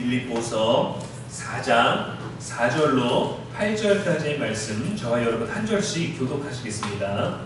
빌립보서 4장 4절로 8절까지의 말씀 저와 여러분 한 절씩 교독하시겠습니다.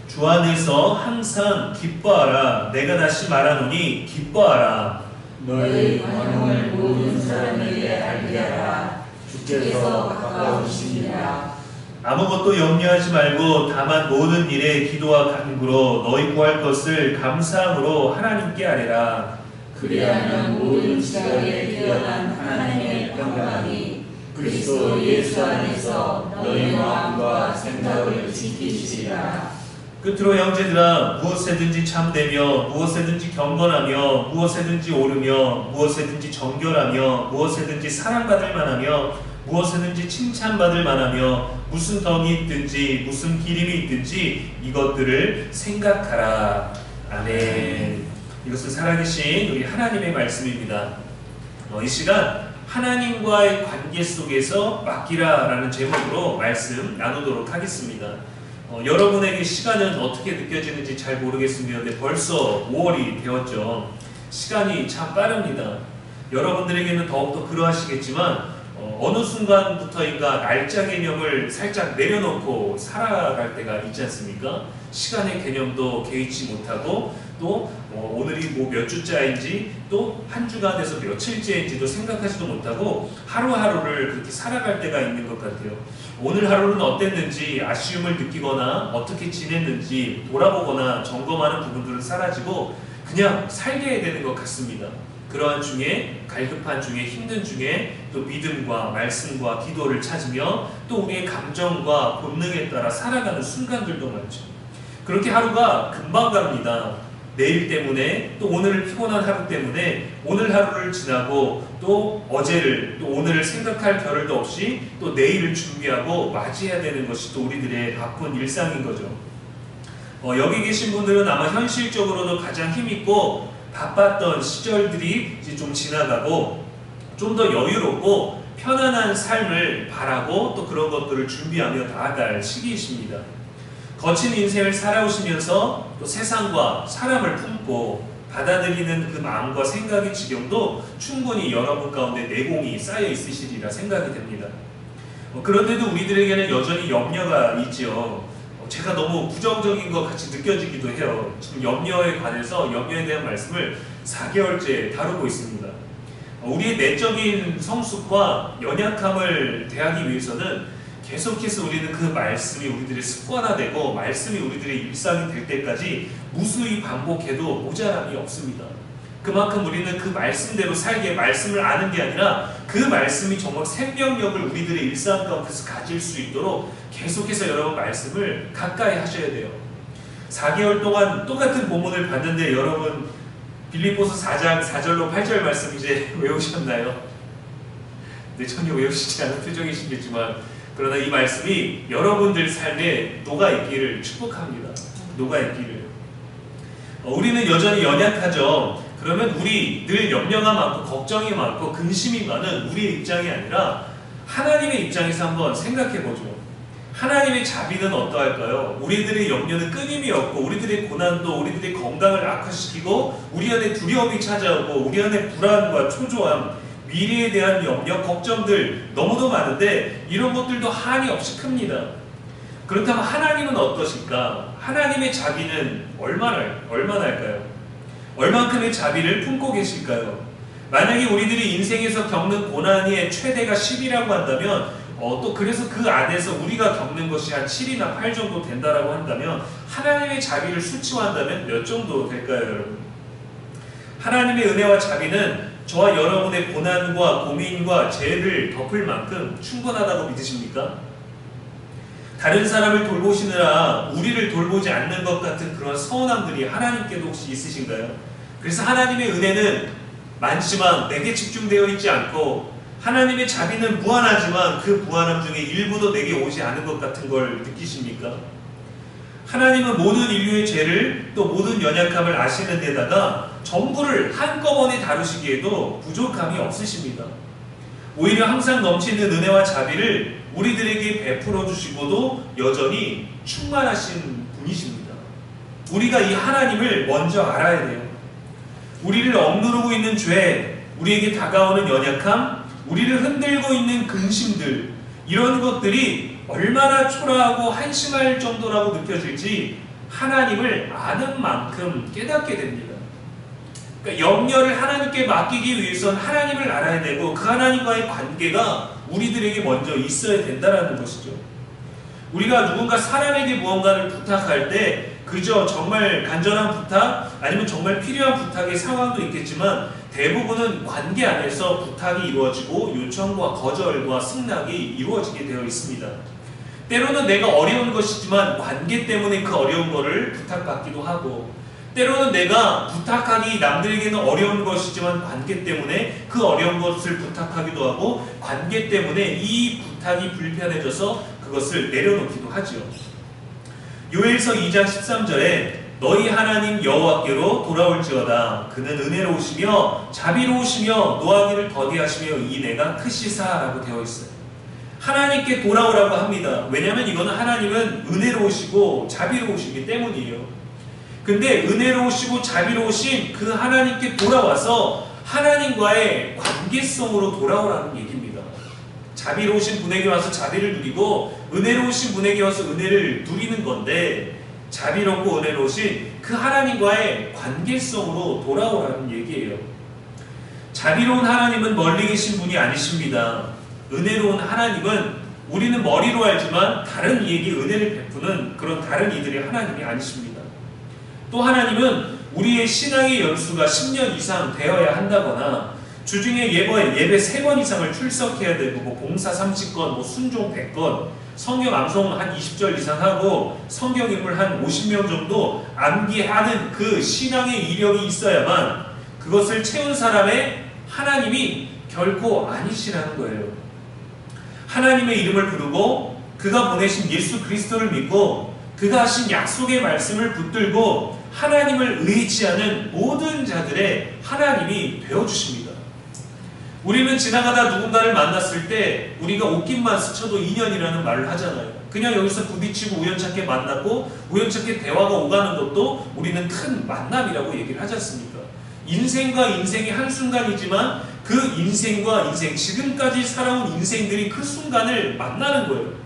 주 안에서 항상 기뻐하라. 내가 다시 말하노니 기뻐하라. 너희 관용을 모든 사람에게 알게 하라. 주께서 가까우시니라. 아무것도 염려하지 말고 다만 모든 일에 기도와 간구로 너희 구할 것을 감사함으로 하나님께 아뢰라. 그리하면 모든 지각에 뛰어난 하나님의 평강이 그리스도 예수 안에서 너희 마음과 생각을 지키시리라. 끝으로 형제들아, 무엇에든지 참되며 무엇에든지 경건하며 무엇에든지 옳으며 무엇에든지 정결하며 무엇에든지 사랑받을 만하며 무엇에든지 칭찬받을 만하며 무슨 덕이 있든지 무슨 기림이 있든지 이것들을 생각하라. 아멘. 이것은 살아계신 우리 하나님의 말씀입니다. 이 시간 하나님과의 관계 속에서 맡기라 라는 제목으로 말씀 나누도록 하겠습니다. 여러분에게 시간은 어떻게 느껴지는지 잘 모르겠습니다. 근데 벌써 5월이 되었죠. 시간이 참 빠릅니다. 여러분들에게는 더욱더 그러하시겠지만 어느 순간부터인가 날짜 개념을 살짝 내려놓고 살아갈 때가 있지 않습니까? 시간의 개념도 개의치 못하고 또 오늘이 몇 주짜인지 또 한 주가 돼서 며칠째인지도 생각하지도 못하고 하루하루를 그렇게 살아갈 때가 있는 것 같아요. 오늘 하루는 어땠는지 아쉬움을 느끼거나 어떻게 지냈는지 돌아보거나 점검하는 부분들은 사라지고 그냥 살게 되는 것 같습니다. 그러한 중에 갈급한 중에 힘든 중에 또 믿음과 말씀과 기도를 찾으며 또 우리의 감정과 본능에 따라 살아가는 순간들도 많죠. 그렇게 하루가 금방 갑니다. 내일 때문에 또 오늘을 피곤한 하루 때문에 오늘 하루를 지나고 또 어제를 또 오늘을 생각할 겨를도 없이 또 내일을 준비하고 맞이해야 되는 것이 또 우리들의 바쁜 일상인 거죠. 여기 계신 분들은 아마 현실적으로도 가장 힘있고 바빴던 시절들이 이제 좀 지나가고 좀 더 여유롭고 편안한 삶을 바라고 또 그런 것들을 준비하며 나아갈 시기이십니다. 거친 인생을 살아오시면서 또 세상과 사람을 품고 받아들이는 그 마음과 생각의 지경도 충분히 여러분 가운데 내공이 쌓여 있으시리라 생각이 됩니다. 그런데도 우리들에게는 여전히 염려가 있지요. 제가 너무 부정적인 것 같이 느껴지기도 해요. 지금 염려에 관해서 염려에 대한 말씀을 4개월째 다루고 있습니다. 우리의 내적인 성숙과 연약함을 대하기 위해서는 계속해서 우리는 그 말씀이 우리들의 습관화되고 말씀이 우리들의 일상이 될 때까지 무수히 반복해도 모자람이 없습니다. 그만큼 우리는 그 말씀대로 살기에 말씀을 아는 게 아니라 그 말씀이 정말 생명력을 우리들의 일상 가운데서 가질 수 있도록 계속해서 여러분 말씀을 가까이 하셔야 돼요. 4개월 동안 똑같은 본문을 봤는데 여러분 빌립보서 4장 4절로 8절 말씀 이제 외우셨나요? 네, 전혀 외우시지 않은 표정이시겠지만 그러나 이 말씀이 여러분들 삶에 녹아있기를 축복합니다. 녹아있기를. 우리는 여전히 연약하죠. 그러면 우리 늘 염려가 많고 걱정이 많고 근심이 많은 우리의 입장이 아니라 하나님의 입장에서 한번 생각해보죠. 하나님의 자비는 어떠할까요? 우리들의 염려는 끊임이 없고 우리들의 고난도 우리들의 건강을 악화시키고 우리 안에 두려움이 찾아오고 우리 안에 불안과 초조함 미래에 대한 염려, 걱정들 너무도 많은데 이런 것들도 한이 없이 큽니다. 그렇다면 하나님은 어떠실까? 하나님의 자비는 얼마나 할까요? 얼만큼의 자비를 품고 계실까요? 만약에 우리들이 인생에서 겪는 고난의 최대가 10이라고 한다면 또 그래서 그 안에서 우리가 겪는 것이 한 7이나 8 정도 된다라고 한다면 하나님의 자비를 수치화한다면 몇 정도 될까요, 여러분? 하나님의 은혜와 자비는 저와 여러분의 고난과 고민과 죄를 덮을 만큼 충분하다고 믿으십니까? 다른 사람을 돌보시느라 우리를 돌보지 않는 것 같은 그런 서운함들이 하나님께도 혹시 있으신가요? 그래서 하나님의 은혜는 많지만 내게 집중되어 있지 않고 하나님의 자비는 무한하지만 그 무한함 중에 일부도 내게 오지 않은 것 같은 걸 느끼십니까? 하나님은 모든 인류의 죄를 또 모든 연약함을 아시는 데다가 전부를 한꺼번에 다루시기에도 부족함이 없으십니다. 오히려 항상 넘치는 은혜와 자비를 우리들에게 베풀어 주시고도 여전히 충만하신 분이십니다. 우리가 이 하나님을 먼저 알아야 돼요. 우리를 억누르고 있는 죄, 우리에게 다가오는 연약함, 우리를 흔들고 있는 근심들, 이런 것들이 얼마나 초라하고 한심할 정도라고 느껴질지 하나님을 아는 만큼 깨닫게 됩니다. 그러니까 염려를 하나님께 맡기기 위해서는 하나님을 알아야 되고 그 하나님과의 관계가 우리들에게 먼저 있어야 된다는 것이죠. 우리가 누군가 사람에게 무언가를 부탁할 때 그저 정말 간절한 부탁 아니면 정말 필요한 부탁의 상황도 있겠지만 대부분은 관계 안에서 부탁이 이루어지고 요청과 거절과 승낙이 이루어지게 되어 있습니다. 때로는 내가 어려운 것이지만 관계 때문에 그 어려운 것을 부탁받기도 하고, 때로는 내가 부탁하기 남들에게는 어려운 것이지만 관계 때문에 그 어려운 것을 부탁하기도 하고, 관계 때문에 이 부탁이 불편해져서 그것을 내려놓기도 하죠. 요엘서 2장 13절에 너희 하나님 여호와께로 돌아올지어다. 그는 은혜로우시며 자비로우시며 노하기를 더디하시며 이내가 크시사라고 되어 있어요. 하나님께 돌아오라고 합니다. 왜냐하면 이거는 하나님은 은혜로우시고 자비로우시기 때문이에요. 근데 은혜로우시고 자비로우신 그 하나님께 돌아와서 하나님과의 관계성으로 돌아오라는 얘기입니다. 자비로우신 분에게 와서 자비를 누리고 은혜로우신 분에게 와서 은혜를 누리는 건데, 자비롭고 은혜로우신 그 하나님과의 관계성으로 돌아오라는 얘기예요. 자비로운 하나님은 멀리 계신 분이 아니십니다. 은혜로운 하나님은 우리는 머리로 알지만 다른 이에게 은혜를 베푸는 그런 다른 이들의 하나님이 아니십니다. 또 하나님은 우리의 신앙의 연수가 10년 이상 되어야 한다거나 주중에 예배 3번 이상을 출석해야 되고 봉사 30건, 순종 100건, 성경 암송 한 20절 이상 하고 성경 인물 한 50명 정도 암기하는 그 신앙의 이력이 있어야만 그것을 채운 사람의 하나님이 결코 아니시라는 거예요. 하나님의 이름을 부르고 그가 보내신 예수 그리스도를 믿고 그가 하신 약속의 말씀을 붙들고 하나님을 의지하는 모든 자들의 하나님이 되어주십니다. 우리는 지나가다 누군가를 만났을 때 우리가 옷깃만 스쳐도 인연이라는 말을 하잖아요. 그냥 여기서 부딪히고 우연찮게 만났고 우연찮게 대화가 오가는 것도 우리는 큰 만남이라고 얘기를 하지 않습니까? 인생과 인생이 한순간이지만 그 인생과 인생, 지금까지 살아온 인생들이 그 순간을 만나는 거예요.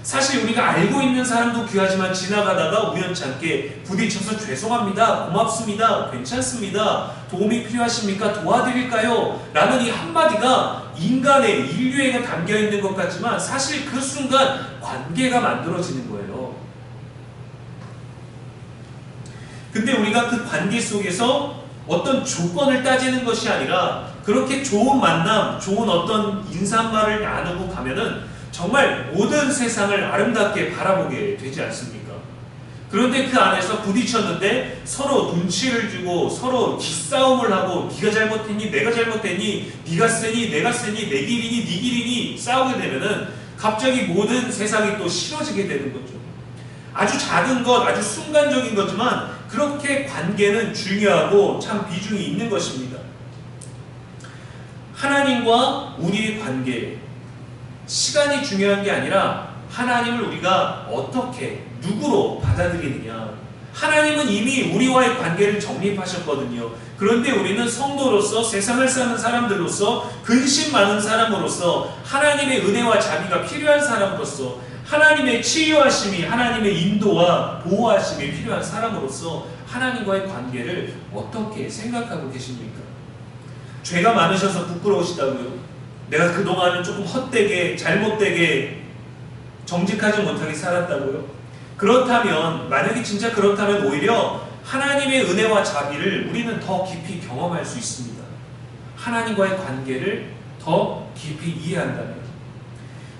사실 우리가 알고 있는 사람도 귀하지만 지나가다가 우연찮게 부딪혀서 죄송합니다, 고맙습니다, 괜찮습니다, 도움이 필요하십니까, 도와드릴까요? 라는 이 한마디가 인간의 인류애가 담겨있는 것 같지만 사실 그 순간 관계가 만들어지는 거예요. 근데 우리가 그 관계 속에서 어떤 조건을 따지는 것이 아니라 그렇게 좋은 만남, 좋은 어떤 인사말을 나누고 가면은 정말 모든 세상을 아름답게 바라보게 되지 않습니까? 그런데 그 안에서 부딪혔는데 서로 눈치를 주고 서로 기싸움을 하고 네가 잘못했니? 내가 잘못했니? 네가 세니? 내가 세니? 내 길이니? 네 길이니? 싸우게 되면은 갑자기 모든 세상이 또 싫어지게 되는 거죠. 아주 작은 것, 아주 순간적인 거지만 그렇게 관계는 중요하고 참 비중이 있는 것입니다. 하나님과 우리의 관계, 시간이 중요한 게 아니라 하나님을 우리가 어떻게 누구로 받아들이느냐. 하나님은 이미 우리와의 관계를 정립하셨거든요. 그런데 우리는 성도로서 세상을 사는 사람들로서 근심 많은 사람으로서 하나님의 은혜와 자비가 필요한 사람으로서 하나님의 치유하심이 하나님의 인도와 보호하심이 필요한 사람으로서 하나님과의 관계를 어떻게 생각하고 계십니까? 죄가 많으셔서 부끄러우시다고요? 내가 그동안은 조금 헛되게 잘못되게 정직하지 못하게 살았다고요? 그렇다면 만약에 진짜 그렇다면 오히려 하나님의 은혜와 자비를 우리는 더 깊이 경험할 수 있습니다. 하나님과의 관계를 더 깊이 이해한다면.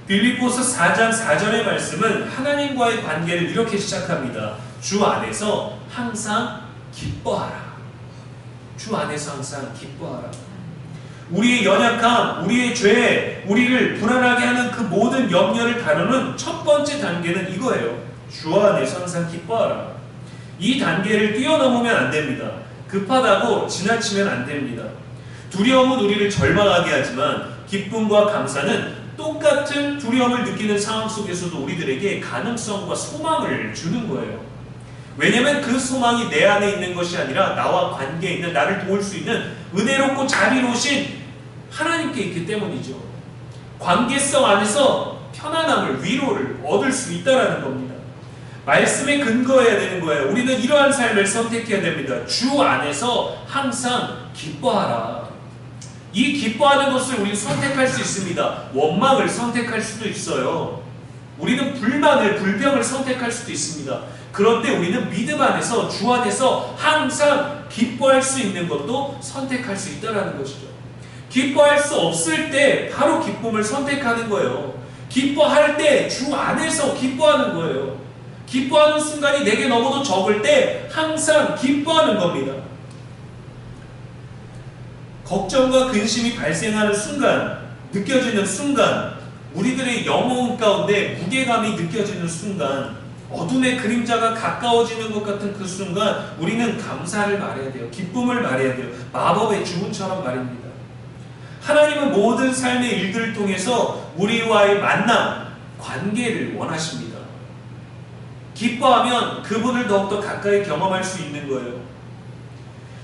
빌립보서 4장 4절의 말씀은 하나님과의 관계를 이렇게 시작합니다. 주 안에서 항상 기뻐하라. 주 안에서 항상 기뻐하라. 우리의 연약함, 우리의 죄, 우리를 불안하게 하는 그 모든 염려를 다루는 첫 번째 단계는 이거예요. 주 안에서 항상 기뻐하라. 이 단계를 뛰어넘으면 안 됩니다. 급하다고 지나치면 안 됩니다. 두려움은 우리를 절망하게 하지만 기쁨과 감사는 똑같은 두려움을 느끼는 상황 속에서도 우리들에게 가능성과 소망을 주는 거예요. 왜냐하면 그 소망이 내 안에 있는 것이 아니라 나와 관계에 있는 나를 도울 수 있는 은혜롭고 자비로우신 하나님께 있기 때문이죠. 관계성 안에서 편안함을, 위로를 얻을 수 있다는 겁니다. 말씀에 근거해야 되는 거예요. 우리는 이러한 삶을 선택해야 됩니다. 주 안에서 항상 기뻐하라. 이 기뻐하는 것을 우리는 선택할 수 있습니다. 원망을 선택할 수도 있어요. 우리는 불만을, 불평을 선택할 수도 있습니다. 그런데 우리는 믿음 안에서, 주 안에서 항상 기뻐할 수 있는 것도 선택할 수 있다는 것이죠. 기뻐할 수 없을 때 바로 기쁨을 선택하는 거예요. 기뻐할 때 주 안에서 기뻐하는 거예요. 기뻐하는 순간이 내게 너무도 적을 때 항상 기뻐하는 겁니다. 걱정과 근심이 발생하는 순간, 느껴지는 순간, 우리들의 영혼 가운데 무게감이 느껴지는 순간, 어둠의 그림자가 가까워지는 것 같은 그 순간 우리는 감사를 말해야 돼요. 기쁨을 말해야 돼요. 마법의 주문처럼 말입니다. 하나님은 모든 삶의 일들을 통해서 우리와의 만남, 관계를 원하십니다. 기뻐하면 그분을 더욱더 가까이 경험할 수 있는 거예요.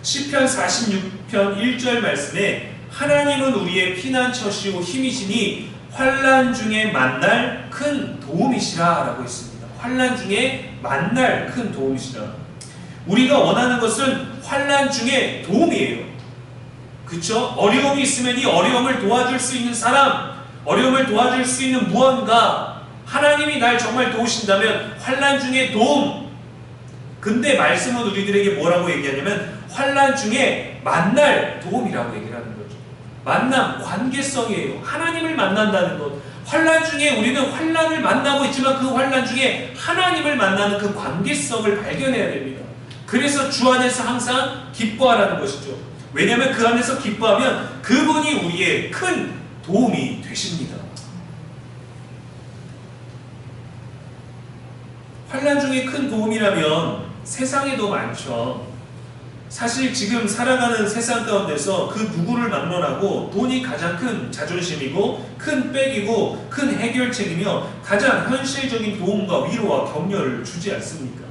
시편 46편 1절 말씀에 하나님은 우리의 피난처시오 힘이시니 환난 중에 만날 큰 도움이시라 라고 했습니다. 환난 중에 만날 큰 도움이시라. 우리가 원하는 것은 환난 중에 도움이에요. 그쵸? 어려움이 있으면 이 어려움을 도와줄 수 있는 사람, 어려움을 도와줄 수 있는 무언가, 하나님이 날 정말 도우신다면 환난 중에 도움. 근데 말씀은 우리들에게 뭐라고 얘기하냐면 환난 중에 만날 도움이라고 얘기를 하는 거죠. 만남, 관계성이에요. 하나님을 만난다는 것. 환난 중에 우리는 환난을 만나고 있지만 그 환난 중에 하나님을 만나는 그 관계성을 발견해야 됩니다. 그래서 주 안에서 항상 기뻐하라는 것이죠. 왜냐하면 그 안에서 기뻐하면 그분이 우리의 큰 도움이 되십니다. 환난 중에 큰 도움이라면 세상에도 많죠. 사실 지금 살아가는 세상 가운데서 그 누구를 막론하고 돈이 가장 큰 자존심이고 큰 백이고 큰 해결책이며 가장 현실적인 도움과 위로와 격려를 주지 않습니까?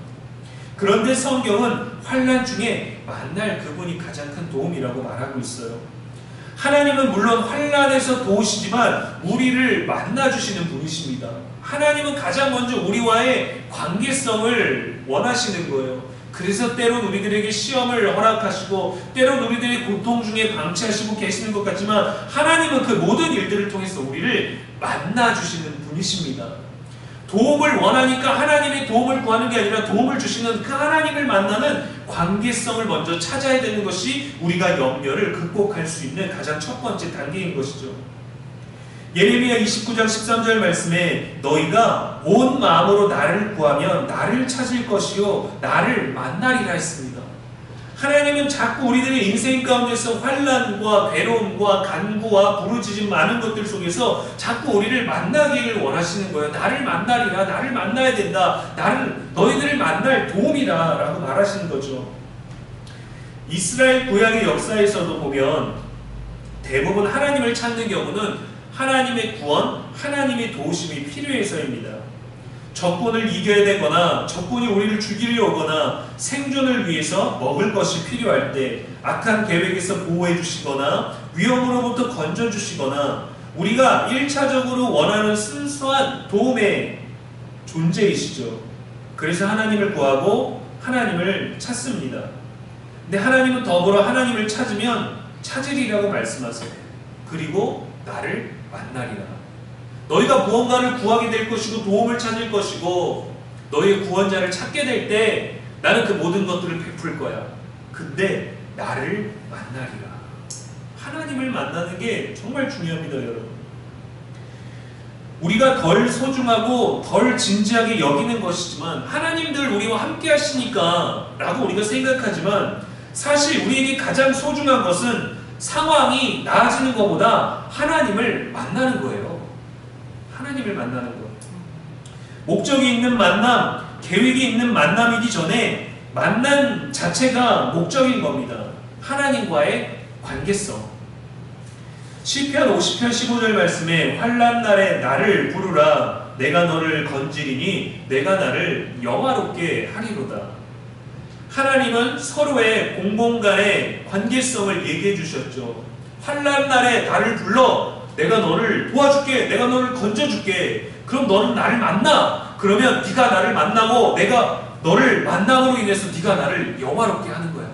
그런데 성경은 환난 중에 만날 그분이 가장 큰 도움이라고 말하고 있어요. 하나님은 물론 환난에서 도우시지만 우리를 만나주시는 분이십니다. 하나님은 가장 먼저 우리와의 관계성을 원하시는 거예요. 그래서 때론 우리들에게 시험을 허락하시고 때론 우리들의 고통 중에 방치하시고 계시는 것 같지만 하나님은 그 모든 일들을 통해서 우리를 만나주시는 분이십니다. 도움을 원하니까 하나님의 도움을 구하는 게 아니라 도움을 주시는 그 하나님을 만나는 관계성을 먼저 찾아야 되는 것이 우리가 염려를 극복할 수 있는 가장 첫 번째 단계인 것이죠. 예레미야 29장 13절 말씀에 너희가 온 마음으로 나를 구하면 나를 찾을 것이요 나를 만나리라 했습니다. 하나님은 자꾸 우리들의 인생 가운데서 환난과 괴로움과 간구와 부르짖음 많은 것들 속에서 자꾸 우리를 만나기를 원하시는 거예요. 나를 만나리라, 나를 만나야 된다, 너희들을 만날 도움이다 라고 말하시는 거죠. 이스라엘 구약의 역사에서도 보면 대부분 하나님을 찾는 경우는 하나님의 구원, 하나님의 도우심이 필요해서입니다. 적군을 이겨야 되거나 적군이 우리를 죽이려 오거나 생존을 위해서 먹을 것이 필요할 때 악한 계획에서 보호해 주시거나 위험으로부터 건져 주시거나 우리가 1차적으로 원하는 순수한 도움의 존재이시죠. 그래서 하나님을 구하고 하나님을 찾습니다. 근데 하나님은 더불어 하나님을 찾으면 찾으리라고 말씀하세요. 그리고 나를 만나리라. 너희가 무언가를 구하게 될 것이고 도움을 찾을 것이고 너희의 구원자를 찾게 될 때 나는 그 모든 것들을 베풀 거야. 근데 나를 만나리라. 하나님을 만나는 게 정말 중요합니다, 여러분. 우리가 덜 소중하고 덜 진지하게 여기는 것이지만 하나님들 우리와 함께 하시니까 라고 우리가 생각하지만 사실 우리에게 가장 소중한 것은 상황이 나아지는 것보다 하나님을 만나는 거예요. 하나님을 만나는 것. 목적이 있는 만남, 계획이 있는 만남이기 전에 만남 자체가 목적인 겁니다. 하나님과의 관계성. 시편 50편 15절 말씀에 환난 날에 나를 부르라 내가 너를 건지리니 내가 나를 영화롭게 하리로다. 하나님은 서로의 공공간의 관계성을 얘기해 주셨죠. 환난 날에 나를 불러 내가 너를 도와줄게, 내가 너를 건져줄게. 그럼 너는 나를 만나. 그러면 네가 나를 만나고 내가 너를 만남으로 인해서 네가 나를 영화롭게 하는 거야.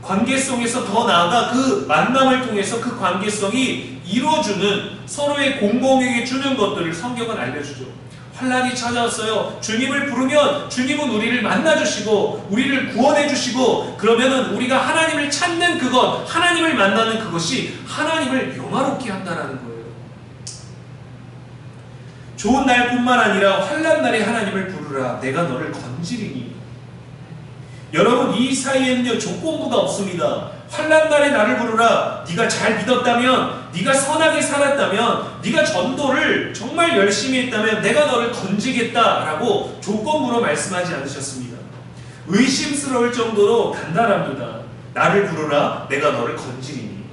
관계성에서 더 나아가 그 만남을 통해서 그 관계성이 이루어주는 서로의 공공에게 주는 것들을 성경은 알려주죠. 환난이 찾아왔어요. 주님을 부르면 주님은 우리를 만나주시고 우리를 구원해주시고 그러면은 우리가 하나님을 찾는 그것, 하나님을 만나는 그것이 하나님을 영화롭게 한다는 거예요. 좋은 날뿐만 아니라 환난 날에 하나님을 부르라. 내가 너를 건지리니. 여러분, 이 사이에는요 조건부가 없습니다. 환난 날에 나를 부르라. 네가 잘 믿었다면, 네가 선하게 살았다면, 네가 전도를 정말 열심히 했다면 내가 너를 건지겠다라고 조건부로 말씀하지 않으셨습니다. 의심스러울 정도로 간단합니다. 나를 부르라. 내가 너를 건지리니.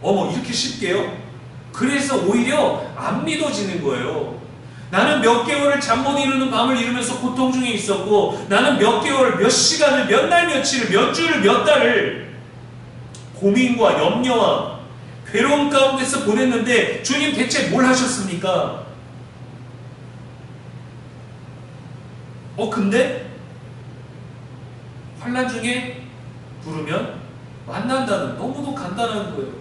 어머, 이렇게 쉽게요? 그래서 오히려 안 믿어지는 거예요. 나는 몇 개월을 잠 못 이루는 밤을 이루면서 고통 중에 있었고, 나는 몇 개월, 몇 시간을, 몇 날, 며칠을, 몇 주를, 몇 달을 고민과 염려와 괴로움 가운데서 보냈는데 주님 대체 뭘 하셨습니까? 근데 환난 중에 부르면 만난다는, 너무도 간단한 거예요.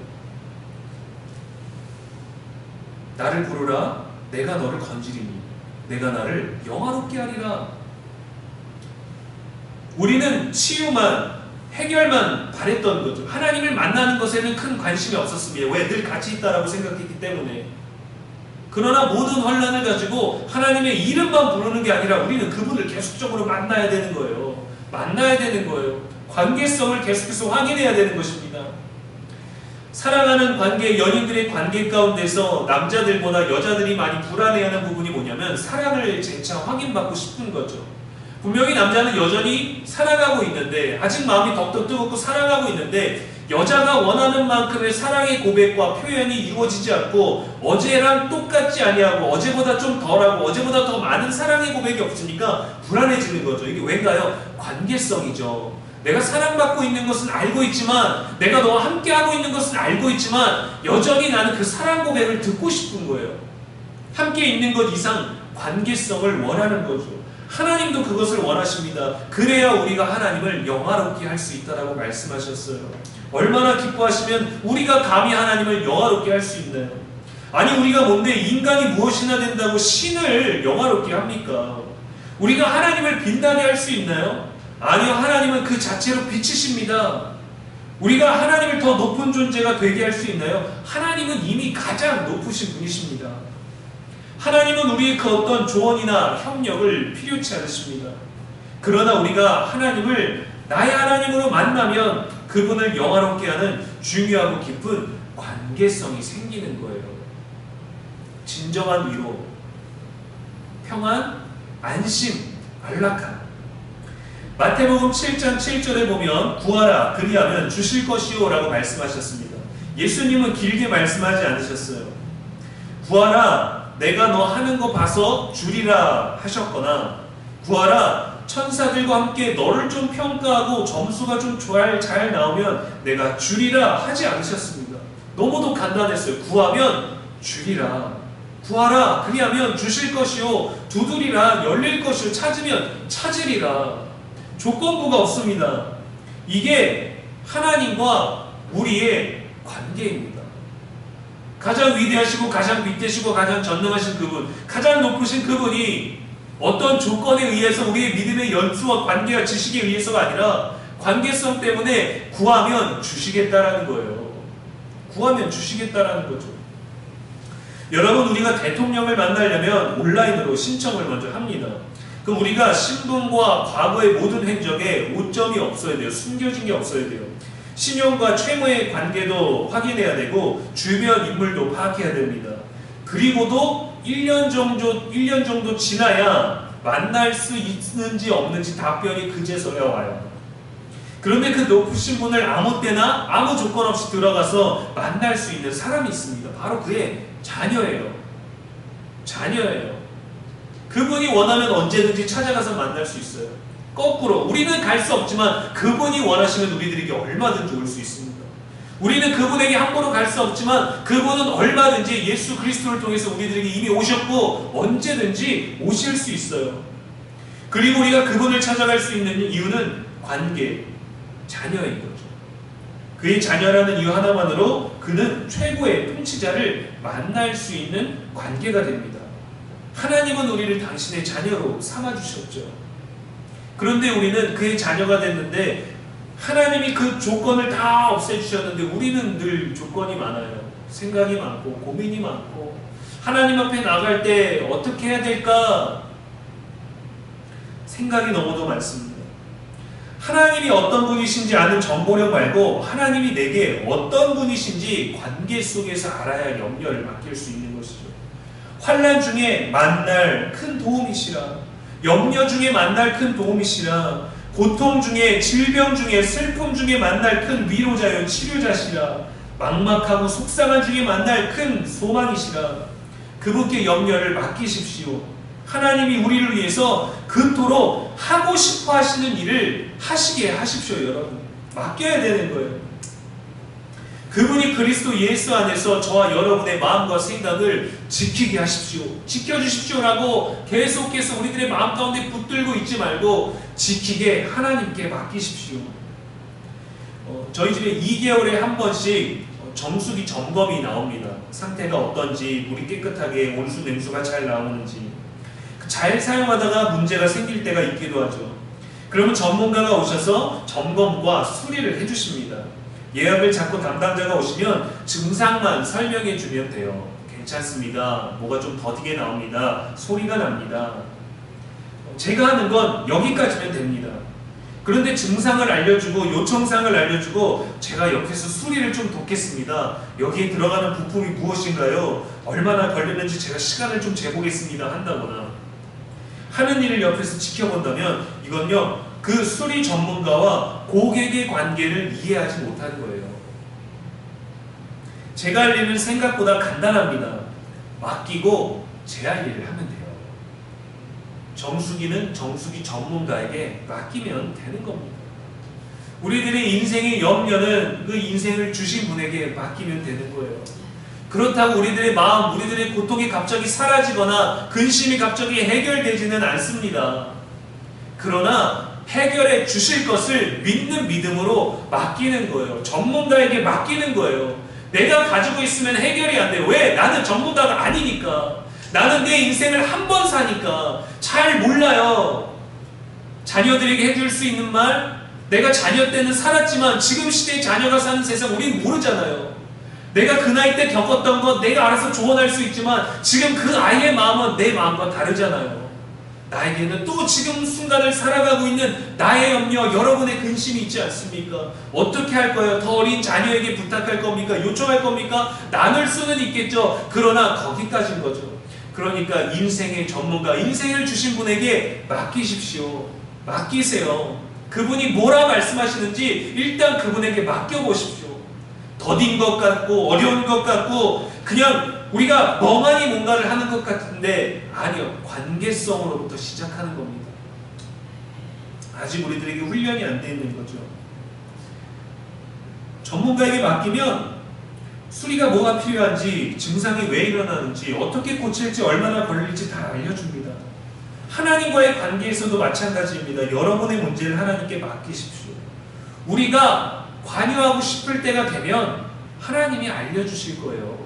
나를 부르라. 내가 너를 건지리니 내가 나를 영화롭게 하리라. 우리는 치유만, 해결만 바랬던 거죠. 하나님을 만나는 것에는 큰 관심이 없었습니다. 왜? 늘 같이 있다라고 생각했기 때문에. 그러나 모든 환난을 가지고 하나님의 이름만 부르는 게 아니라 우리는 그분을 계속적으로 만나야 되는 거예요. 만나야 되는 거예요. 관계성을 계속해서 확인해야 되는 것입니다. 사랑하는 관계, 연인들의 관계 가운데서 남자들보다 여자들이 많이 불안해하는 부분이 뭐냐면 사랑을 재차 확인받고 싶은 거죠. 분명히 남자는 여전히 사랑하고 있는데, 아직 마음이 덕덕 뜨겁고 사랑하고 있는데 여자가 원하는 만큼의 사랑의 고백과 표현이 이루어지지 않고 어제랑 똑같지 아니하고 어제보다 좀 덜하고 어제보다 더 많은 사랑의 고백이 없으니까 불안해지는 거죠. 이게 왜인가요? 관계성이죠. 내가 사랑받고 있는 것은 알고 있지만, 내가 너와 함께하고 있는 것은 알고 있지만 여전히 나는 그 사랑 고백을 듣고 싶은 거예요. 함께 있는 것 이상 관계성을 원하는 거죠. 하나님도 그것을 원하십니다. 그래야 우리가 하나님을 영화롭게 할 수 있다라고 말씀하셨어요. 얼마나 기뻐하시면 우리가 감히 하나님을 영화롭게 할 수 있나요? 아니, 우리가 뭔데 인간이 무엇이나 된다고 신을 영화롭게 합니까? 우리가 하나님을 빛나게 할 수 있나요? 아니요, 하나님은 그 자체로 빛이십니다. 우리가 하나님을 더 높은 존재가 되게 할 수 있나요? 하나님은 이미 가장 높으신 분이십니다. 하나님은 우리의 그 어떤 조언이나 협력을 필요치 않으십니다. 그러나 우리가 하나님을 나의 하나님으로 만나면 그분을 영화롭게 하는 중요하고 깊은 관계성이 생기는 거예요. 진정한 위로, 평안, 안심, 안락함. 마태복음 7장 7절에 보면 구하라 그리하면 주실 것이요 라고 말씀하셨습니다. 예수님은 길게 말씀하지 않으셨어요. 구하라 내가 너 하는 거 봐서 주리라 하셨거나, 구하라 천사들과 함께 너를 좀 평가하고 점수가 좀 잘 나오면 내가 주리라 하지 않으셨습니다. 너무도 간단했어요. 구하면 주리라. 구하라 그리하면 주실 것이요, 두드리라 열릴 것이요, 찾으면 찾으리라. 조건부가 없습니다. 이게 하나님과 우리의 관계입니다. 가장 위대하시고 가장 빛되시고 가장 전능하신 그분, 가장 높으신 그분이 어떤 조건에 의해서 우리의 믿음의 연수와 관계와 지식에 의해서가 아니라 관계성 때문에 구하면 주시겠다라는 거예요. 구하면 주시겠다라는 거죠. 여러분, 우리가 대통령을 만나려면 온라인으로 신청을 먼저 합니다. 그럼 우리가 신분과 과거의 모든 행적에 오점이 없어야 돼요. 숨겨진 게 없어야 돼요. 신용과 채무의 관계도 확인해야 되고 주변 인물도 파악해야 됩니다. 그리고도 1년 정도 지나야 만날 수 있는지 없는지 답변이 그제서야 와요. 그런데 그 높으신 분을 아무 때나 아무 조건 없이 들어가서 만날 수 있는 사람이 있습니다. 바로 그의 자녀예요. 자녀예요. 그분이 원하면 언제든지 찾아가서 만날 수 있어요. 거꾸로 우리는 갈 수 없지만 그분이 원하시면 우리들에게 얼마든지 올 수 있습니다. 우리는 그분에게 함부로 갈 수 없지만 그분은 얼마든지 예수 그리스도를 통해서 우리들에게 이미 오셨고 언제든지 오실 수 있어요. 그리고 우리가 그분을 찾아갈 수 있는 이유는 관계, 자녀인 거죠. 그의 자녀라는 이유 하나만으로 그는 최고의 통치자를 만날 수 있는 관계가 됩니다. 하나님은 우리를 당신의 자녀로 삼아주셨죠. 그런데 우리는 그의 자녀가 됐는데 하나님이 그 조건을 다 없애주셨는데 우리는 늘 조건이 많아요. 생각이 많고 고민이 많고 하나님 앞에 나갈 때 어떻게 해야 될까 생각이 너무도 많습니다. 하나님이 어떤 분이신지 아는 정보력 말고 하나님이 내게 어떤 분이신지 관계 속에서 알아야 염려를 맡길 수 있는 것이죠. 환난 중에 만날 큰 도움이시라, 염려 중에 만날 큰 도움이시라, 고통 중에, 질병 중에, 슬픔 중에 만날 큰 위로자요 치료자시라, 막막하고 속상한 중에 만날 큰 소망이시라. 그분께 염려를 맡기십시오. 하나님이 우리를 위해서 그토록 하고 싶어 하시는 일을 하시게 하십시오. 여러분, 맡겨야 되는 거예요. 그분이 그리스도 예수 안에서 저와 여러분의 마음과 생각을 지키게 하십시오. 지켜주십시오라고 계속해서 우리들의 마음 가운데 붙들고 있지 말고 지키게 하나님께 맡기십시오. 저희 집에 2개월에 한 번씩 정수기 점검이 나옵니다. 상태가 어떤지, 물이 깨끗하게 온수 냉수가 잘 나오는지. 잘 사용하다가 문제가 생길 때가 있기도 하죠. 그러면 전문가가 오셔서 점검과 수리를 해주십니다. 예약을 잡고 담당자가 오시면 증상만 설명해 주면 돼요. 괜찮습니다. 뭐가 좀 더디게 나옵니다. 소리가 납니다. 제가 하는 건 여기까지면 됩니다. 그런데 증상을 알려주고 요청사항을 알려주고 제가 옆에서 수리를 좀 돕겠습니다. 여기에 들어가는 부품이 무엇인가요? 얼마나 걸렸는지 제가 시간을 좀 재보겠습니다. 한다거나 하는 일을 옆에서 지켜본다면 이건요, 그 수리 전문가와 고객의 관계를 이해하지 못하는 거예요. 제가 할 일은 생각보다 간단합니다. 맡기고 제 할 일을 하면 돼요. 정수기는 정수기 전문가에게 맡기면 되는 겁니다. 우리들의 인생의 염려는 그 인생을 주신 분에게 맡기면 되는 거예요. 그렇다고 우리들의 마음, 우리들의 고통이 갑자기 사라지거나 근심이 갑자기 해결되지는 않습니다. 그러나 해결해 주실 것을 믿는 믿음으로 맡기는 거예요. 전문가에게 맡기는 거예요. 내가 가지고 있으면 해결이 안 돼요. 왜? 나는 전문가가 아니니까. 나는 내 인생을 한 번 사니까 잘 몰라요. 자녀들에게 해줄 수 있는 말, 내가 자녀 때는 살았지만 지금 시대의 자녀가 사는 세상 우리는 모르잖아요. 내가 그 나이 때 겪었던 것 내가 알아서 조언할 수 있지만 지금 그 아이의 마음은 내 마음과 다르잖아요. 나에게는 또 지금 순간을 살아가고 있는 나의 염려, 여러분의 근심이 있지 않습니까? 어떻게 할 거예요? 더 어린 자녀에게 부탁할 겁니까? 요청할 겁니까? 나눌 수는 있겠죠. 그러나 거기까지인 거죠. 그러니까 인생의 전문가, 인생을 주신 분에게 맡기십시오. 맡기세요. 그분이 뭐라 말씀하시는지 일단 그분에게 맡겨보십시오. 더딘 것 같고 어려운 것 같고 그냥 우리가 멍하니 뭔가를 하는 것 같은데 아니요. 관계성으로부터 시작하는 겁니다. 아직 우리들에게 훈련이 안 돼 있는 거죠. 전문가에게 맡기면 수리가 뭐가 필요한지, 증상이 왜 일어나는지, 어떻게 고칠지, 얼마나 걸릴지 다 알려줍니다. 하나님과의 관계에서도 마찬가지입니다. 여러분의 문제를 하나님께 맡기십시오. 우리가 관여하고 싶을 때가 되면 하나님이 알려주실 거예요.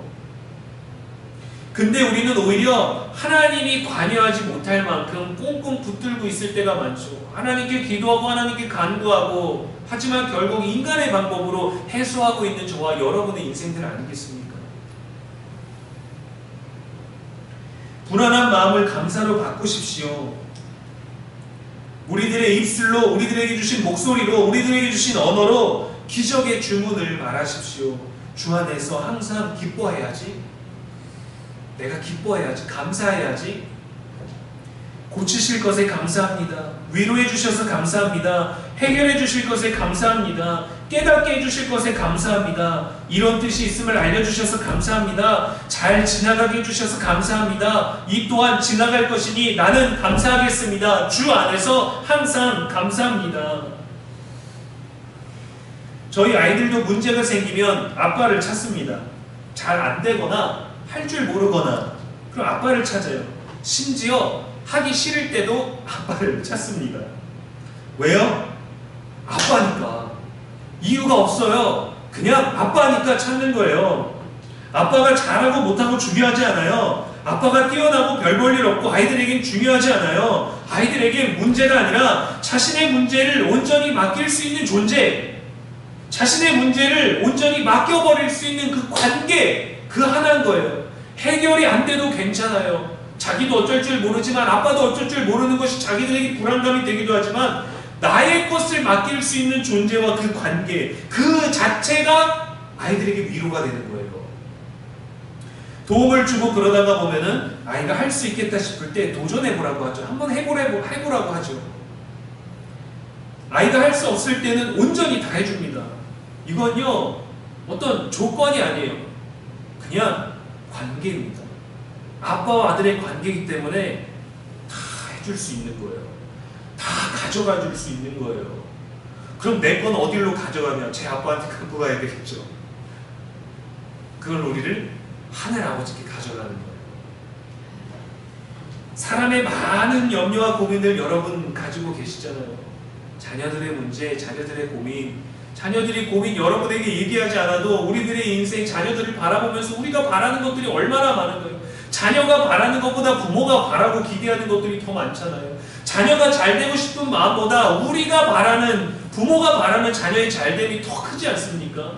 근데 우리는 오히려 하나님이 관여하지 못할 만큼 꽁꽁 붙들고 있을 때가 많죠. 하나님께 기도하고 하나님께 간구하고 하지만 결국 인간의 방법으로 해소하고 있는 저와 여러분의 인생들 아니겠습니까? 불안한 마음을 감사로 바꾸십시오. 우리들의 입술로, 우리들에게 주신 목소리로, 우리들에게 주신 언어로 기적의 주문을 말하십시오. 주 안에서 항상 기뻐해야지. 내가 기뻐해야지. 감사해야지. 고치실 것에 감사합니다. 위로해 주셔서 감사합니다. 해결해 주실 것에 감사합니다. 깨닫게 해주실 것에 감사합니다. 이런 뜻이 있음을 알려주셔서 감사합니다. 잘 지나가게 해주셔서 감사합니다. 이 또한 지나갈 것이니 나는 감사하겠습니다. 주 안에서 항상 감사합니다. 저희 아이들도 문제가 생기면 아빠를 찾습니다. 잘 안 되거나 할 줄 모르거나 그럼 아빠를 찾아요. 심지어 하기 싫을 때도 아빠를 찾습니다. 왜요? 아빠니까. 이유가 없어요. 그냥 아빠니까 찾는 거예요. 아빠가 잘하고 못하고 중요하지 않아요. 아빠가 뛰어나고 별 볼 일 없고 아이들에겐 중요하지 않아요. 아이들에게 문제가 아니라 자신의 문제를 온전히 맡길 수 있는 존재, 자신의 문제를 온전히 맡겨버릴 수 있는 그 관계, 그 하나인 거예요. 해결이 안 돼도 괜찮아요. 자기도 어쩔 줄 모르지만 아빠도 어쩔 줄 모르는 것이 자기들에게 불안감이 되기도 하지만 나의 것을 맡길 수 있는 존재와 그 관계, 그 자체가 아이들에게 위로가 되는 거예요. 도움을 주고 그러다가 보면은 아이가 할 수 있겠다 싶을 때 도전해보라고 하죠. 한번 해보라고 하죠. 아이가 할 수 없을 때는 온전히 다 해줍니다. 이건요, 어떤 조건이 아니에요. 그냥 관계입니다. 아빠와 아들의 관계이기 때문에 다 해줄 수 있는 거예요. 다 가져가 줄 수 있는 거예요. 그럼 내 건 어디로 가져가냐? 제 아빠한테 갖고 가야 되겠죠. 그걸 우리를 하늘 아버지께 가져가는 거예요. 사람의 많은 염려와 고민을 여러분 가지고 계시잖아요. 자녀들의 문제, 자녀들의 고민, 자녀들이 고민 여러분에게 얘기하지 않아도 우리들의 인생, 자녀들을 바라보면서 우리가 바라는 것들이 얼마나 많은 거예요. 자녀가 바라는 것보다 부모가 바라고 기대하는 것들이 더 많잖아요. 자녀가 잘 되고 싶은 마음보다 우리가 바라는, 부모가 바라는 자녀의 잘됨이 더 크지 않습니까?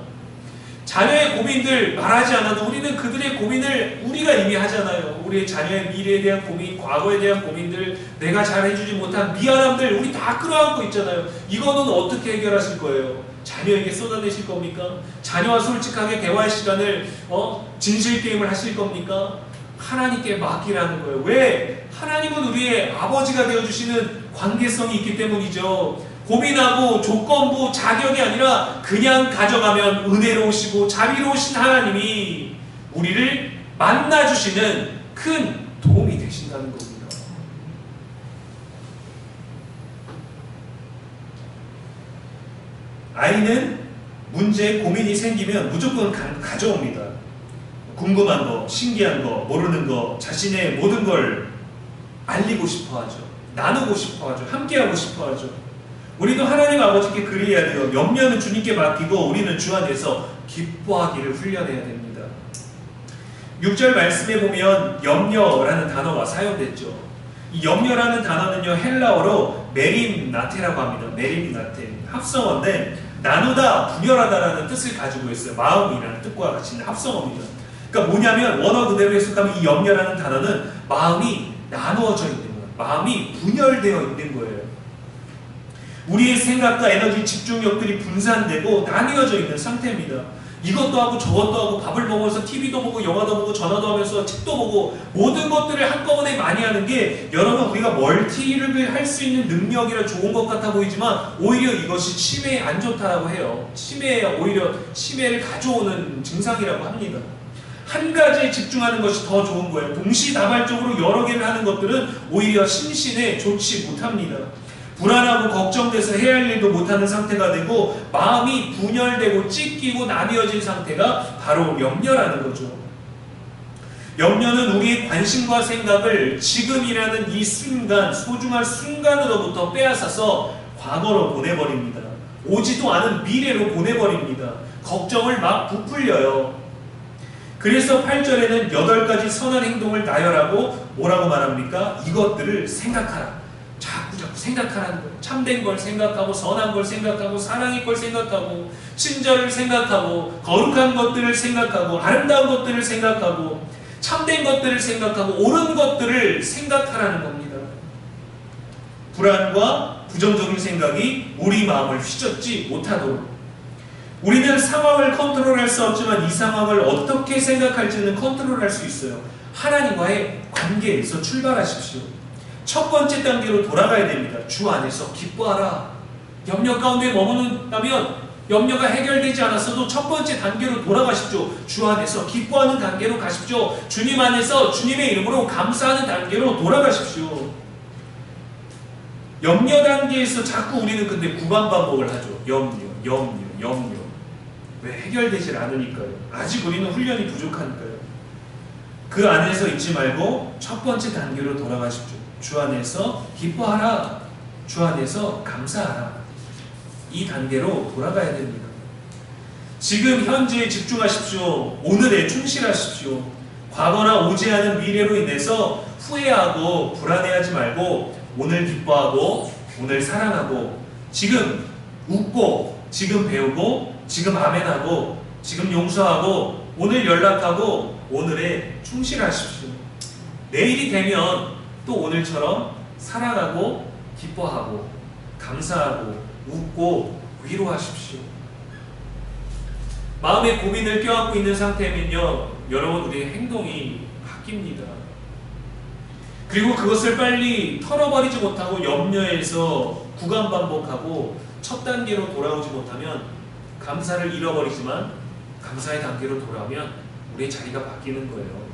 자녀의 고민들 말하지 않아도 우리는 그들의 고민을 우리가 이미 하잖아요. 우리의 자녀의 미래에 대한 고민, 과거에 대한 고민들, 내가 잘해주지 못한 미안함들 우리 다 끌어안고 있잖아요. 이거는 어떻게 해결하실 거예요? 자녀에게 쏟아내실 겁니까? 자녀와 솔직하게 대화의 시간을 진실 게임을 하실 겁니까? 하나님께 맡기라는 거예요. 왜? 하나님은 우리의 아버지가 되어주시는 관계성이 있기 때문이죠. 고민하고 조건부 자격이 아니라 그냥 가져가면 은혜로우시고 자비로우신 하나님이 우리를 만나주시는 큰 도움이 되신다는 겁니다. 아이는 문제, 고민이 생기면 무조건 가져옵니다. 궁금한 거, 신기한 거, 모르는 거, 자신의 모든 걸 알리고 싶어 하죠. 나누고 싶어 하죠. 함께하고 싶어 하죠. 우리도 하나님 아버지께 그리해야 돼요. 염려는 주님께 맡기고 우리는 주 안에서 기뻐하기를 훈련해야 됩니다. 6절 말씀에 보면 염려라는 단어가 사용됐죠. 이 염려라는 단어는요, 헬라어로 메림나테라고 합니다. 메림나테. 합성어인데 나누다, 분열하다라는 뜻을 가지고 있어요. 마음이라는 뜻과 같이 있는 합성어입니다. 그러니까 뭐냐면 원어 그대로 해석하면 이 염려라는 단어는 마음이 나누어져 있는 거예요. 마음이 분열되어 있는 거예요. 우리의 생각과 에너지, 집중력들이 분산되고 나뉘어져 있는 상태입니다. 이것도 하고 저것도 하고 밥을 먹으면서 TV도 보고 영화도 보고 전화도 하면서 책도 보고 모든 것들을 한꺼번에 많이 하는 게 여러분 우리가 멀티를 할 수 있는 능력이라 좋은 것 같아 보이지만 오히려 이것이 치매에 안 좋다라고 해요. 오히려 치매를 가져오는 증상이라고 합니다. 한 가지에 집중하는 것이 더 좋은 거예요. 동시다발적으로 여러 개를 하는 것들은 오히려 심신에 좋지 못합니다. 불안하고 걱정돼서 해야 할 일도 못하는 상태가 되고 마음이 분열되고 찢기고 나뉘어진 상태가 바로 염려라는 거죠. 염려는 우리의 관심과 생각을 지금이라는 이 순간, 소중한 순간으로부터 빼앗아서 과거로 보내버립니다. 오지도 않은 미래로 보내버립니다. 걱정을 막 부풀려요. 그래서 8절에는 8가지 선한 행동을 나열하고 뭐라고 말합니까? 이것들을 생각하라. 자꾸 생각하라는 거예요. 참된 걸 생각하고 선한 걸 생각하고 사랑의 걸 생각하고 친절을 생각하고 거룩한 것들을 생각하고 아름다운 것들을 생각하고 참된 것들을 생각하고 옳은 것들을 생각하라는 겁니다. 불안과 부정적인 생각이 우리 마음을 휘젓지 못하도록 우리는 상황을 컨트롤할 수 없지만 이 상황을 어떻게 생각할지는 컨트롤할 수 있어요. 하나님과의 관계에서 출발하십시오. 첫 번째 단계로 돌아가야 됩니다. 주 안에서 기뻐하라. 염려 가운데 머무는다면 염려가 해결되지 않았어도 첫 번째 단계로 돌아가십시오. 주 안에서 기뻐하는 단계로 가십시오. 주님 안에서 주님의 이름으로 감사하는 단계로 돌아가십시오. 염려 단계에서 자꾸 우리는 근데 구강반복을 하죠. 염려. 왜 해결되질 않으니까요. 아직 우리는 훈련이 부족하니까요. 그 안에서 잊지 말고 첫 번째 단계로 돌아가십시오. 주 안에서 기뻐하라. 주 안에서 감사하라. 이 단계로 돌아가야 됩니다. 지금 현재에 집중하십시오. 오늘에 충실하십시오. 과거나 오지 않은 미래로 인해서 후회하고 불안해하지 말고 오늘 기뻐하고 오늘 사랑하고 지금 웃고 지금 배우고 지금 아멘하고 지금 용서하고 오늘 연락하고 오늘에 충실하십시오. 내일이 되면 또 오늘처럼 사랑하고 기뻐하고 감사하고 웃고 위로하십시오. 마음의 고민을 껴안고 있는 상태면요, 여러분 우리의 행동이 바뀝니다. 그리고 그것을 빨리 털어버리지 못하고 염려해서 구강반복하고 첫 단계로 돌아오지 못하면 감사를 잃어버리지만 감사의 단계로 돌아오면 우리의 자리가 바뀌는 거예요.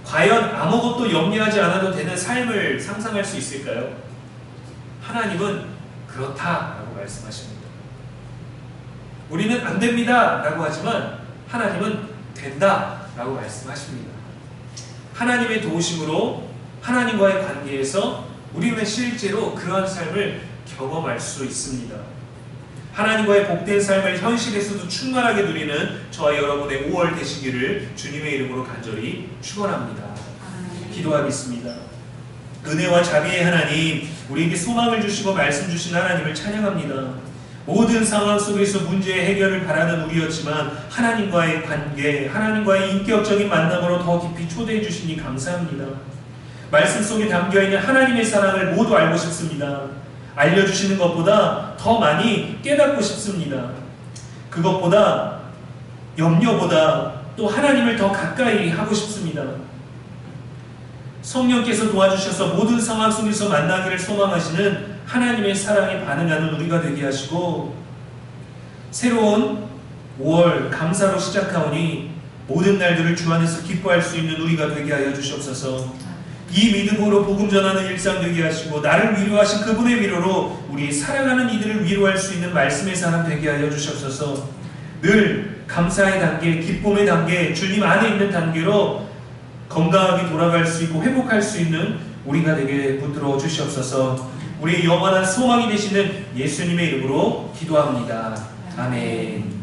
과연 아무것도 염려하지 않아도 되는 삶을 상상할 수 있을까요? 하나님은 그렇다라고 말씀하십니다. 우리는 안 됩니다 라고 하지만 하나님은 된다라고 말씀하십니다. 하나님의 도우심으로 하나님과의 관계에서 우리는 실제로 그러한 삶을 경험할 수 있습니다. 하나님과의 복된 삶을 현실에서도 충만하게 누리는 저와 여러분의 5월 되시기를 주님의 이름으로 간절히 축원합니다. 기도하겠습니다. 은혜와 자비의 하나님, 우리에게 소망을 주시고 말씀 주신 하나님을 찬양합니다. 모든 상황 속에서 문제의 해결을 바라는 우리였지만 하나님과의 관계, 하나님과의 인격적인 만남으로 더 깊이 초대해 주시니 감사합니다. 말씀 속에 담겨있는 하나님의 사랑을 모두 알고 싶습니다. 알려주시는 것보다 더 많이 깨닫고 싶습니다. 그것보다 염려보다 또 하나님을 더 가까이 하고 싶습니다. 성령께서 도와주셔서 모든 상황 속에서 만나기를 소망하시는 하나님의 사랑에 반응하는 우리가 되게 하시고 새로운 5월 감사로 시작하오니 모든 날들을 주 안에서 기뻐할 수 있는 우리가 되게 하여 주시옵소서. 이 믿음으로 복음 전하는 일상 되게 하시고 나를 위로하신 그분의 위로로 우리 사랑하는 이들을 위로할 수 있는 말씀의 사람 되게 하여 주시옵소서. 늘 감사의 단계, 기쁨의 단계, 주님 안에 있는 단계로 건강하게 돌아갈 수 있고 회복할 수 있는 우리가 되게 붙들어 주시옵소서. 우리의 영원한 소망이 되시는 예수님의 이름으로 기도합니다. 아멘.